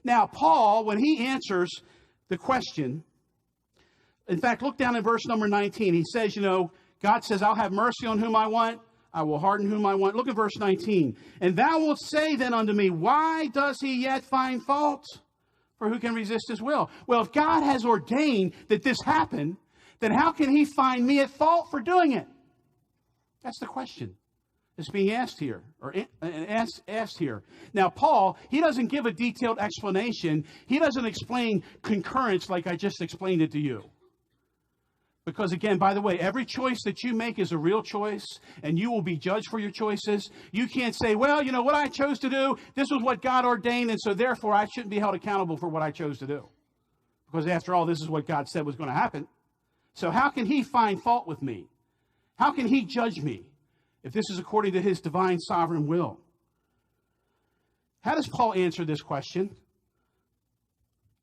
Now, Paul, when he answers the question, in fact, look down in verse number 19. He says, God says, I'll have mercy on whom I want. I will harden whom I want. Look at verse 19. And thou wilt say then unto me, why does he yet find fault? For who can resist his will? Well, if God has ordained that this happen, then how can he find me at fault for doing it? That's the question that's being asked here, or asked here. Now, Paul, he doesn't give a detailed explanation. He doesn't explain concurrence like I just explained it to you. Because again, by the way, every choice that you make is a real choice, and you will be judged for your choices. You can't say, well, what I chose to do, this was what God ordained, and so therefore I shouldn't be held accountable for what I chose to do. Because after all, this is what God said was going to happen. So how can he find fault with me? How can he judge me if this is according to his divine sovereign will? How does Paul answer this question?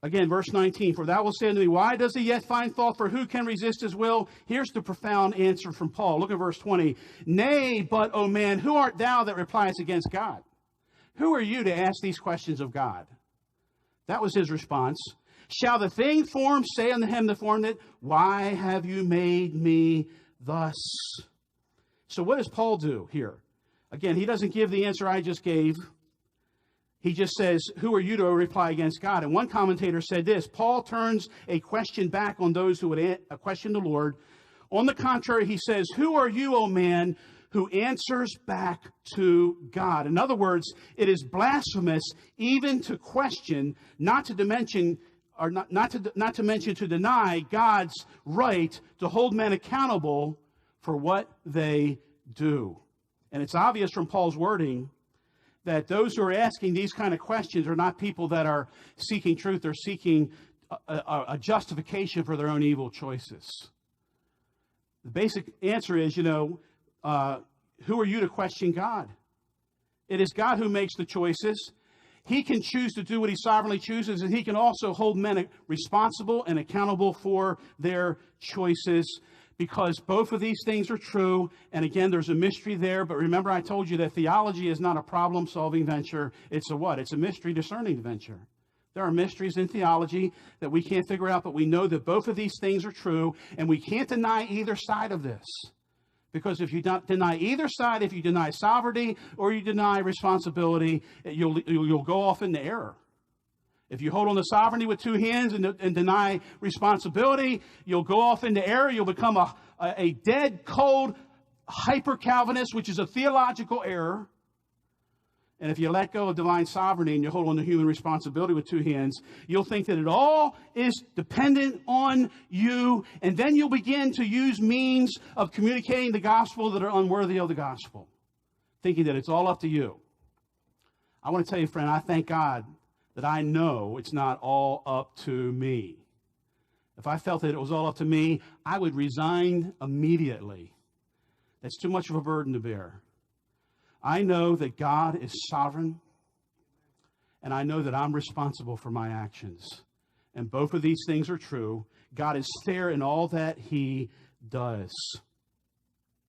Again, verse 19, for thou wilt say unto me, why does he yet find fault? For who can resist his will? Here's the profound answer from Paul. Look at verse 20. Nay, but, O man, who art thou that replies against God? Who are you to ask these questions of God? That was his response. Shall the thing formed say unto him that formed it, why have you made me thus? So what does Paul do here? Again, he doesn't give the answer I just gave. He just says, who are you to reply against God? And one commentator said this, Paul turns a question back on those who would question the Lord. On the contrary, he says, who are you, O man, who answers back to God? In other words, it is blasphemous even to question, not to mention to deny God's right to hold men accountable for what they do. And it's obvious from Paul's wording that those who are asking these kind of questions are not people that are seeking truth. They're seeking a justification for their own evil choices. The basic answer is, who are you to question God? It is God who makes the choices. He can choose to do what he sovereignly chooses, and he can also hold men responsible and accountable for their choices, because both of these things are true. And again, there's a mystery there. But remember, I told you that theology is not a problem-solving venture. It's a what? It's a mystery-discerning venture. There are mysteries in theology that we can't figure out, but we know that both of these things are true, and we can't deny either side of this. Because if you don't deny either side, if you deny sovereignty or you deny responsibility, you'll go off into error. If you hold on to sovereignty with two hands and deny responsibility, you'll go off into error. You'll become a dead, cold, hyper-Calvinist, which is a theological error. And if you let go of divine sovereignty and you hold on to human responsibility with two hands, you'll think that it all is dependent on you. And then you'll begin to use means of communicating the gospel that are unworthy of the gospel, thinking that it's all up to you. I want to tell you, friend, I thank God that I know it's not all up to me. If I felt that it was all up to me, I would resign immediately. That's too much of a burden to bear. I know that God is sovereign, and I know that I'm responsible for my actions. And both of these things are true. God is fair in all that he does.